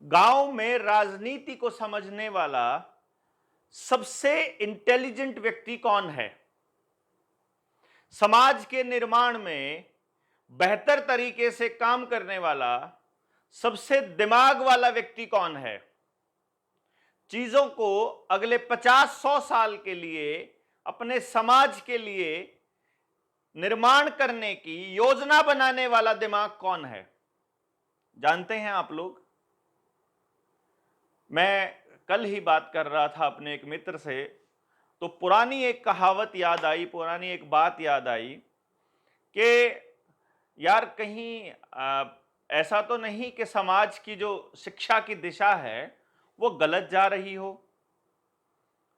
गांव में राजनीति को समझने वाला सबसे इंटेलिजेंट व्यक्ति कौन है? समाज के निर्माण में बेहतर तरीके से काम करने वाला सबसे दिमाग वाला व्यक्ति कौन है? चीजों को अगले 50-100 साल के लिए अपने समाज के लिए निर्माण करने की योजना बनाने वाला दिमाग कौन है? जानते हैं आप लोग? मैं कल ही बात कर रहा था अपने एक मित्र से, तो पुरानी एक कहावत याद आई, पुरानी एक बात याद आई कि यार कहीं ऐसा तो नहीं कि समाज की जो शिक्षा की दिशा है वो गलत जा रही हो।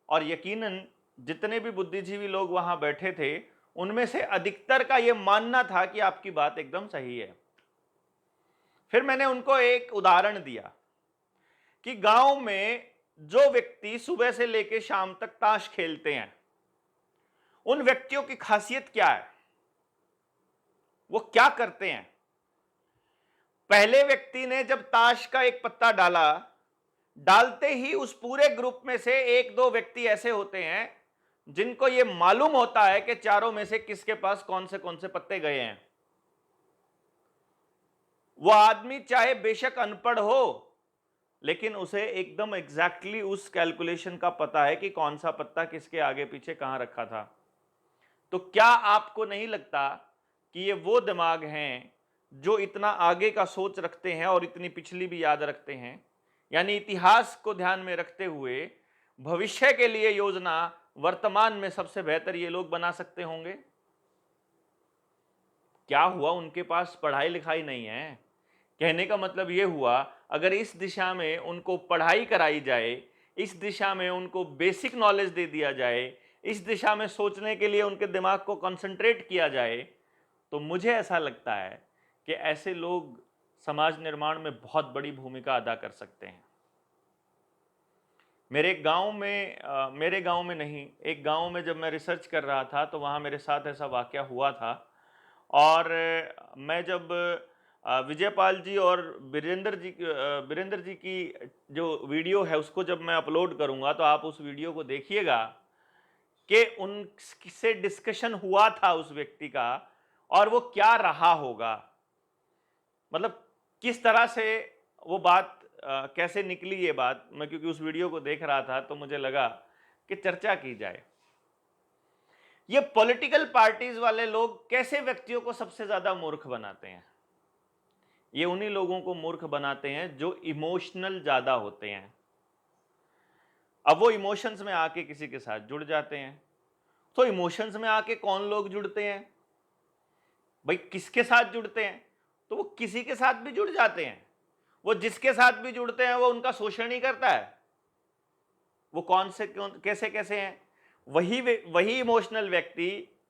और यकीनन जितने भी बुद्धिजीवी लोग वहां बैठे थे उनमें से अधिकतर का यह मानना था कि आपकी बात एकदम सही है। फिर मैंने उनको एक उदाहरण दिया कि गांव में जो व्यक्ति सुबह से लेकर शाम तक ताश खेलते हैं, उन व्यक्तियों की खासियत क्या है, वो क्या करते हैं। पहले व्यक्ति ने जब ताश का एक पत्ता डाला, डालते ही उस पूरे ग्रुप में से एक दो व्यक्ति ऐसे होते हैं जिनको यह मालूम होता है कि चारों में से किसके पास कौन से पत्ते गए हैं। वो आदमी चाहे बेशक अनपढ़ हो, लेकिन उसे एकदम एग्जैक्टली उस कैलकुलेशन का पता है कि कौन सा पत्ता किसके आगे पीछे कहां रखा था। तो क्या आपको नहीं लगता कि ये वो दिमाग हैं जो इतना आगे का सोच रखते हैं और इतनी पिछली भी याद रखते हैं? यानी इतिहास को ध्यान में रखते हुए भविष्य के लिए योजना वर्तमान में सबसे बेहतर ये लोग बना सकते होंगे। क्या हुआ, उनके पास पढ़ाई लिखाई नहीं है? कहने का मतलब यह हुआ, अगर इस दिशा में उनको पढ़ाई कराई जाए, इस दिशा में उनको बेसिक नॉलेज दे दिया जाए, इस दिशा में सोचने के लिए उनके दिमाग को कंसंट्रेट किया जाए, तो मुझे ऐसा लगता है कि ऐसे लोग समाज निर्माण में बहुत बड़ी भूमिका अदा कर सकते हैं। मेरे गांव में नहीं, एक गांव में जब मैं रिसर्च कर रहा था तो वहां मेरे साथ ऐसा वाकया हुआ था। और मैं जब विजयपाल जी और वीरेंद्र जी की जो वीडियो है उसको जब मैं अपलोड करूंगा तो आप उस वीडियो को देखिएगा कि उनसे डिस्कशन हुआ था उस व्यक्ति का और वो क्या रहा होगा, मतलब किस तरह से वो बात कैसे निकली। ये बात मैं क्योंकि उस वीडियो को देख रहा था तो मुझे लगा कि चर्चा की जाए। ये पॉलिटिकल पार्टीज वाले लोग कैसे व्यक्तियों को सबसे ज्यादा मूर्ख बनाते हैं? ये उन्हीं लोगों को मूर्ख बनाते हैं जो इमोशनल ज्यादा होते हैं। अब वो इमोशंस में आके किसी के साथ जुड़ जाते हैं। तो इमोशंस में आके कौन लोग जुड़ते हैं भाई, किसके साथ जुड़ते हैं? तो वो किसी के साथ भी जुड़ जाते हैं। वो जिसके साथ भी जुड़ते हैं वो उनका शोषण ही करता है। वो कैसे कैसे हैं? वही इमोशनल व्यक्ति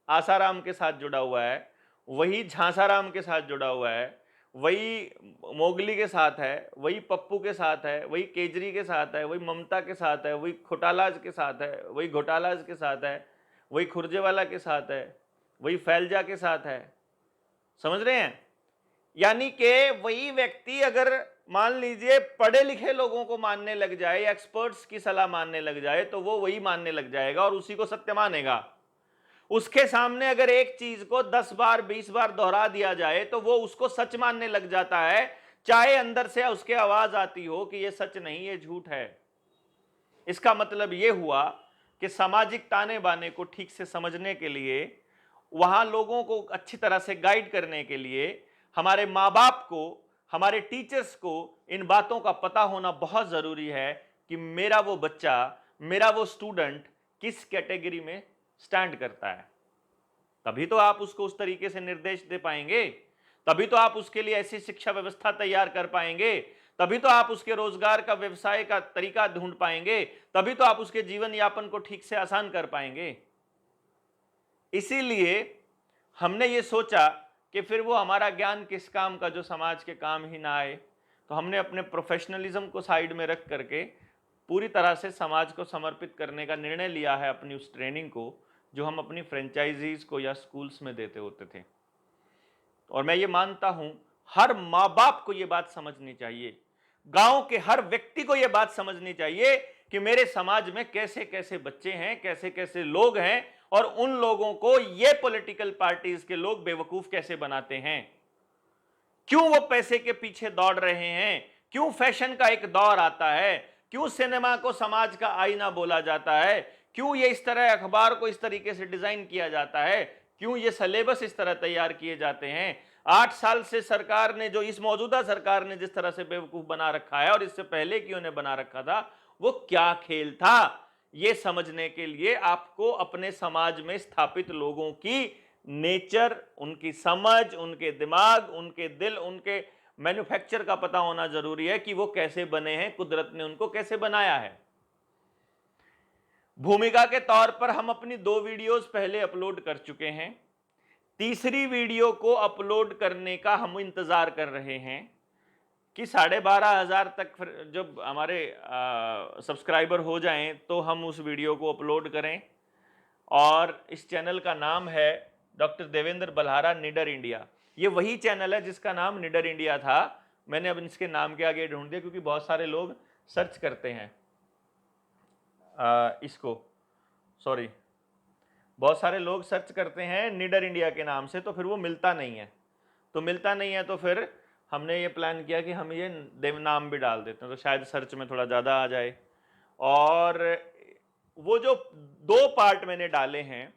आसाराम के साथ जुड़ा हुआ है, वही झांसाराम के साथ जुड़ा हुआ है, वही मोगली के साथ है, वही पप्पू के साथ है, वही केजरी के साथ है, वही ममता के साथ है, वही खोटालाज के साथ है, वही घोटालाज के साथ है, वही खुरजेवाला के साथ है, वही फैलजा के साथ है। समझ रहे हैं? यानी कि वही व्यक्ति अगर मान लीजिए पढ़े लिखे लोगों को मानने लग जाए या एक्सपर्ट्स की सलाह मानने लग जाए तो वो वही मानने लग जाएगा और उसी को सत्य मानेगा। उसके सामने अगर एक चीज को 10 बार 20 बार दोहरा दिया जाए तो वो उसको सच मानने लग जाता है, चाहे अंदर से उसके आवाज आती हो कि ये सच नहीं, ये झूठ है। इसका मतलब ये हुआ कि सामाजिक ताने बाने को ठीक से समझने के लिए, वहां लोगों को अच्छी तरह से गाइड करने के लिए हमारे माँ बाप को, हमारे टीचर्स को इन बातों का पता होना बहुत जरूरी है कि मेरा वो बच्चा, मेरा वो स्टूडेंट किस कैटेगरी में स्टैंड करता है। तभी तो आप उसको उस तरीके से निर्देश दे पाएंगे, तभी तो आप उसके लिए ऐसी शिक्षा व्यवस्था तैयार कर पाएंगे, तभी तो आप उसके रोजगार का, व्यवसाय का तरीका ढूंढ पाएंगे, तभी तो आप उसके जीवन यापन को ठीक से आसान कर पाएंगे। इसीलिए हमने ये सोचा कि फिर वो हमारा ज्ञान किस काम का जो समाज के काम ही ना आए, तो हमने अपने प्रोफेशनलिज्म को साइड में रख करके पूरी तरह से समाज को समर्पित करने का निर्णय लिया है अपनी उस ट्रेनिंग को जो हम अपनी फ्रेंचाइजीज को या स्कूल्स में देते होते थे। और मैं ये मानता हूं हर माँ बाप को ये बात समझनी चाहिए। गांव के हर व्यक्ति को यह बात समझनी चाहिए कि मेरे समाज में कैसे कैसे बच्चे हैं, कैसे कैसे लोग हैं, और उन लोगों को ये पॉलिटिकल पार्टीज के लोग बेवकूफ कैसे बनाते हैं, क्यों वो पैसे के पीछे दौड़ रहे हैं, क्यों फैशन का एक दौर आता है, क्यों सिनेमा को समाज का आईना बोला जाता है, क्यों ये इस तरह अखबार को इस तरीके से डिजाइन किया जाता है, क्यों ये सिलेबस इस तरह तैयार किए जाते हैं। 8 साल से सरकार ने, जो इस मौजूदा सरकार ने जिस तरह से बेवकूफ बना रखा है, और इससे पहले की उन्हें बना रखा था, वो क्या खेल था, ये समझने के लिए आपको अपने समाज में स्थापित लोगों की नेचर, उनकी समझ, उनके दिमाग, उनके दिल, उनके मैन्युफैक्चर का पता होना जरूरी है कि वो कैसे बने हैं, कुदरत ने उनको कैसे बनाया है। भूमिका के तौर पर हम अपनी 2 वीडियोस पहले अपलोड कर चुके हैं। तीसरी वीडियो को अपलोड करने का हम इंतजार कर रहे हैं कि 12,500 तक फिर जब हमारे सब्सक्राइबर हो जाएं तो हम उस वीडियो को अपलोड करें। और इस चैनल का नाम है डॉक्टर देवेंद्र बल्हारा निडर इंडिया। ये वही चैनल है जिसका नाम निडर इंडिया था, मैंने अब इसके नाम के आगे ढूंढ दिया क्योंकि बहुत सारे लोग सर्च करते हैं इसको, सॉरी, बहुत सारे लोग सर्च करते हैं निडर इंडिया के नाम से, तो फिर वो मिलता नहीं है। तो फिर हमने ये प्लान किया कि हम ये देव नाम भी डाल देते हैं, तो शायद सर्च में थोड़ा ज़्यादा आ जाए। और वो जो 2 पार्ट मैंने डाले हैं,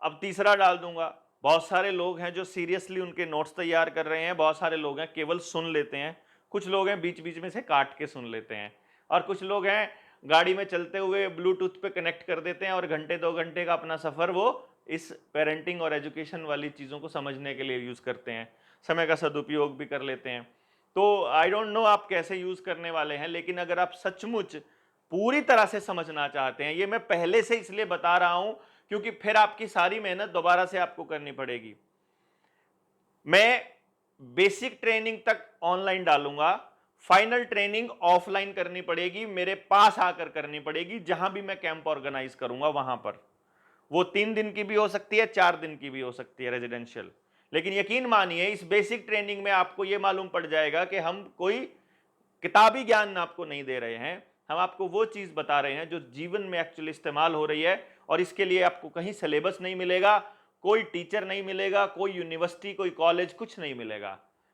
अब तीसरा डाल दूंगा। बहुत सारे लोग हैं जो सीरियसली उनके नोट्स तैयार कर रहे हैं, बहुत सारे लोग हैं केवल सुन लेते हैं, कुछ लोग हैं बीच बीच में से काट के सुन लेते हैं, और कुछ लोग हैं गाड़ी में चलते हुए ब्लूटूथ पे कनेक्ट कर देते हैं और घंटे 2 घंटे का अपना सफ़र वो इस पेरेंटिंग और एजुकेशन वाली चीज़ों को समझने के लिए यूज़ करते हैं, समय का सदुपयोग भी कर लेते हैं। तो आई डोंट नो आप कैसे यूज़ करने वाले हैं, लेकिन अगर आप सचमुच पूरी तरह से समझना चाहते हैं, ये मैं पहले से इसलिए बता रहा हूं क्योंकि फिर आपकी सारी मेहनत दोबारा से आपको करनी पड़ेगी। मैं बेसिक ट्रेनिंग तक ऑनलाइन डालूंगा, फाइनल ट्रेनिंग ऑफलाइन करनी पड़ेगी, मेरे पास आकर करनी पड़ेगी, जहां भी मैं कैंप ऑर्गेनाइज करूंगा वहां पर। वो 3 दिन की भी हो सकती है, 4 दिन की भी हो सकती है रेजिडेंशियल। लेकिन यकीन मानिए इस बेसिक ट्रेनिंग में आपको यह मालूम पड़ जाएगा कि हम कोई किताबी ज्ञान आपको नहीं दे रहे हैं, हम आपको वो चीज बता रहे हैं जो जीवन में एक्चुअली इस्तेमाल हो रही है। और इसके लिए आपको कहीं सिलेबस नहीं मिलेगा, कोई टीचर नहीं मिलेगा, कोई यूनिवर्सिटी, कोई कॉलेज, कुछ नहीं मिलेगा,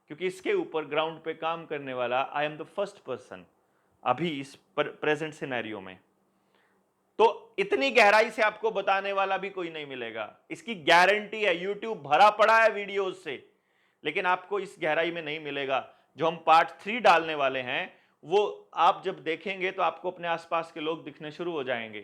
क्योंकि इसके ऊपर ग्राउंड पे काम करने वाला I am the first person अभी इस प्रेजेंट सिनेरियो में। तो इतनी गहराई से आपको बताने वाला भी कोई नहीं मिलेगा, इसकी गारंटी है। यूट्यूब भरा पड़ा है वीडियोस से, लेकिन आपको इस गहराई में नहीं मिलेगा। जो हम पार्ट 3 डालने वाले हैं वो आप जब देखेंगे तो आपको अपने आसपास के लोग दिखने शुरू हो जाएंगे।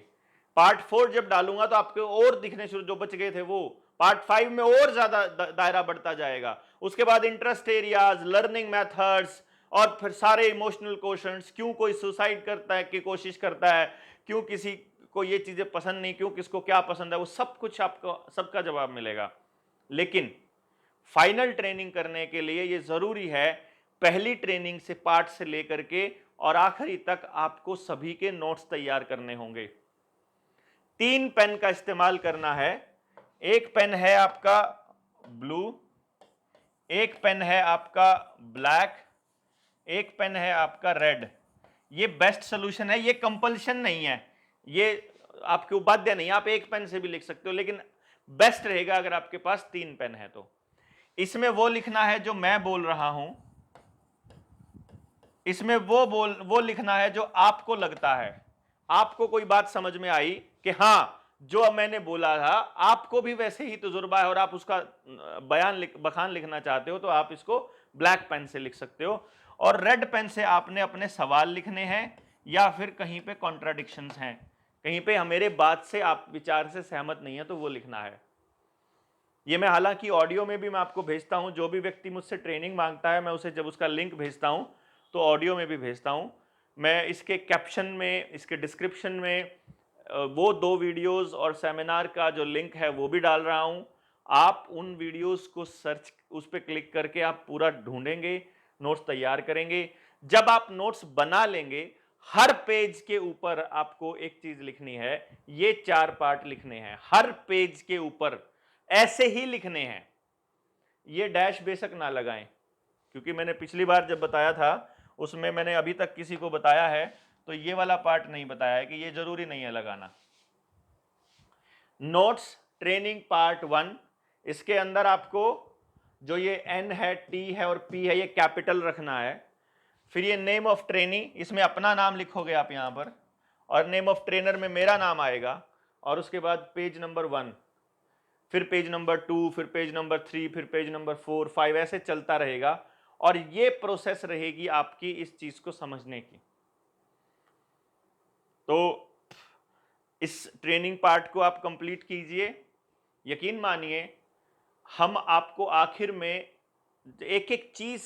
पार्ट 4 जब डालूंगा तो आपको और दिखने शुरू, जो बच गए थे वो। पार्ट 5 में और ज्यादा दायरा बढ़ता जाएगा। उसके बाद इंटरेस्ट एरियाज, लर्निंग मेथड्स, और फिर सारे इमोशनल क्वेश्चंस, क्यों कोई सुसाइड करता है की कोशिश करता है, क्यों किसी को ये चीजें पसंद नहीं, क्यों किसको क्या पसंद है, वो सब कुछ आपको सबका जवाब मिलेगा। लेकिन फाइनल ट्रेनिंग करने के लिए ये जरूरी है, पहली ट्रेनिंग से पार्ट से लेकर के और आखिरी तक आपको सभी के नोट्स तैयार करने होंगे। 3 पेन का इस्तेमाल करना है। एक पेन है आपका ब्लू, एक पेन है आपका ब्लैक, एक पेन है आपका रेड। ये बेस्ट सोल्यूशन है, ये कंपल्शन नहीं है, ये आपके बाध्य नहीं, आप एक पेन से भी लिख सकते हो, लेकिन बेस्ट रहेगा अगर आपके पास 3 पेन है। तो इसमें वो लिखना है जो मैं बोल रहा हूं, इसमें वो लिखना है जो आपको लगता है, आपको कोई बात समझ में आई कि हाँ जो अब मैंने बोला था आपको भी वैसे ही तजुर्बा है और आप उसका बखान लिखना चाहते हो, तो आप इसको ब्लैक पेन से लिख सकते हो। और रेड पेन से आपने अपने सवाल लिखने हैं या फिर कहीं पे कॉन्ट्राडिक्शंस हैं, कहीं पे मेरे बात से आप विचार से सहमत नहीं है, तो वो लिखना है। ये मैं हालांकि ऑडियो में भी मैं आपको भेजता हूं, जो भी व्यक्ति मुझसे ट्रेनिंग मांगता है मैं उसे जब उसका लिंक भेजता हूं तो ऑडियो में भी भेजता हूं। मैं इसके कैप्शन में, इसके डिस्क्रिप्शन में वो 2 वीडियोस और सेमिनार का जो लिंक है वो भी डाल रहा हूं। आप उन वीडियोस को सर्च, उस पर क्लिक करके आप पूरा ढूंढेंगे, नोट्स तैयार करेंगे। जब आप नोट्स बना लेंगे, हर पेज के ऊपर आपको एक चीज लिखनी है, ये 4 पार्ट लिखने हैं हर पेज के ऊपर, ऐसे ही लिखने हैं। ये डैश बेशक ना लगाएं, क्योंकि मैंने पिछली बार जब बताया था उसमें मैंने अभी तक किसी को बताया है तो ये वाला पार्ट नहीं बताया है कि ये जरूरी नहीं है लगाना। नोट्स ट्रेनिंग पार्ट 1, इसके अंदर आपको जो ये एन है, टी है और पी है, ये कैपिटल रखना है। फिर ये नेम ऑफ ट्रेनी, इसमें अपना नाम लिखोगे आप यहां पर, और नेम ऑफ ट्रेनर में मेरा नाम आएगा, और उसके बाद पेज नंबर 1, फिर पेज नंबर 2, फिर पेज नंबर 3, फिर पेज नंबर 4, 5, ऐसे चलता रहेगा। और ये प्रोसेस रहेगी आपकी इस चीज को समझने की। तो इस ट्रेनिंग पार्ट को आप कंप्लीट कीजिए। यकीन मानिए हम आपको आखिर में एक एक चीज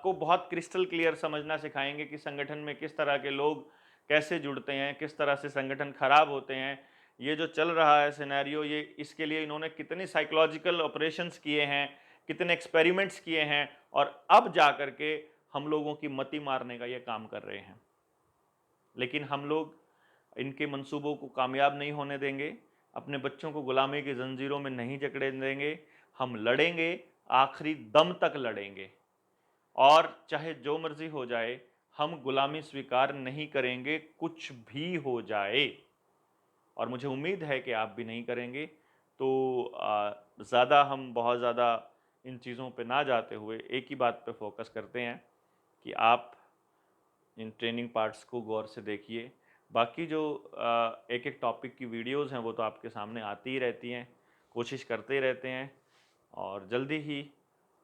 को बहुत क्रिस्टल क्लियर समझना सिखाएंगे कि संगठन में किस तरह के लोग कैसे जुड़ते हैं, किस तरह से संगठन खराब होते हैं। ये जो चल रहा है सिनेरियो, ये इसके लिए इन्होंने कितने साइकोलॉजिकल ऑपरेशंस किए हैं, कितने एक्सपेरिमेंट्स किए हैं, और अब जा कर के हम लोगों की मति मारने का ये काम कर रहे हैं। लेकिन हम लोग इनके मंसूबों को कामयाब नहीं होने देंगे, अपने बच्चों को गुलामी की जंजीरों में नहीं जकड़े देंगे। हम लड़ेंगे, आखिरी दम तक लड़ेंगे, और चाहे जो मर्जी हो जाए हम गुलामी स्वीकार नहीं करेंगे, कुछ भी हो जाए। और मुझे उम्मीद है कि आप भी नहीं करेंगे। तो ज़्यादा हम बहुत ज़्यादा इन चीज़ों पे ना जाते हुए एक ही बात पे फोकस करते हैं कि आप इन ट्रेनिंग पार्ट्स को गौर से देखिए। बाकी जो एक एक टॉपिक की वीडियोस हैं वो तो आपके सामने आती ही रहती हैं, कोशिश करते ही रहते हैं, और जल्दी ही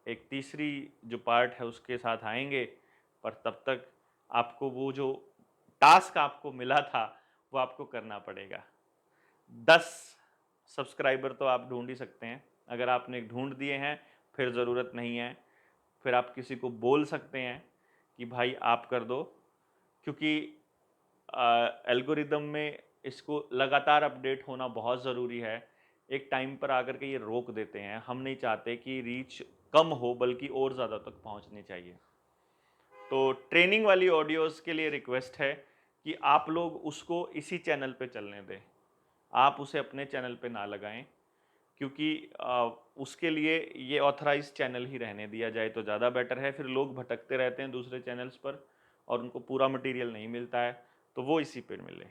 एक तीसरी जो पार्ट है उसके साथ आएंगे। पर तब तक आपको वो जो टास्क आपको मिला था वो आपको करना पड़ेगा। 10 सब्सक्राइबर तो आप ढूंढ ही सकते हैं। अगर आपने ढूंढ दिए हैं फिर ज़रूरत नहीं है, फिर आप किसी को बोल सकते हैं कि भाई आप कर दो, क्योंकि एल्गोरिदम में इसको लगातार अपडेट होना बहुत ज़रूरी है। एक टाइम पर आकर के ये रोक देते हैं। हम नहीं चाहते कि रीच कम हो, बल्कि और ज़्यादा तक पहुंचनी चाहिए। तो ट्रेनिंग वाली ऑडियोज़ के लिए रिक्वेस्ट है कि आप लोग उसको इसी चैनल पे चलने दें, आप उसे अपने चैनल पे ना लगाएं, क्योंकि उसके लिए ये ऑथराइज चैनल ही रहने दिया जाए तो ज़्यादा बेटर है। फिर लोग भटकते रहते हैं दूसरे चैनल्स पर और उनको पूरा मटेरियल नहीं मिलता है, तो वो इसी पर मिले।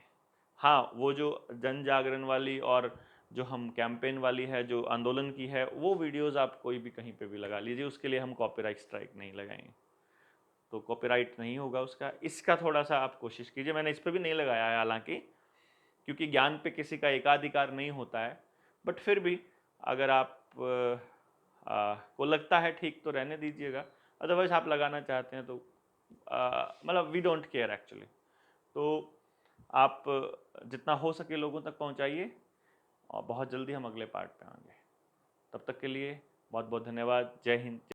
हाँ, वो जो जन जागरण वाली और जो हम कैंपेन वाली है, जो आंदोलन की है, वो वीडियोज़ आप कोई भी कहीं पे भी लगा लीजिए, उसके लिए हम कॉपीराइट स्ट्राइक नहीं लगाएंगे, तो कॉपीराइट नहीं होगा उसका। इसका थोड़ा सा आप कोशिश कीजिए। मैंने इस पर भी नहीं लगाया है हालांकि, क्योंकि ज्ञान पे किसी का एकाधिकार नहीं होता है, बट फिर भी अगर आप को लगता है ठीक तो रहने दीजिएगा, अदरवाइज आप लगाना चाहते हैं तो मतलब वी डोंट केयर एक्चुअली। तो आप जितना हो सके लोगों तक पहुंचाइए, और बहुत जल्दी हम अगले पार्ट पे आएंगे। तब तक के लिए बहुत बहुत धन्यवाद। जय हिंद।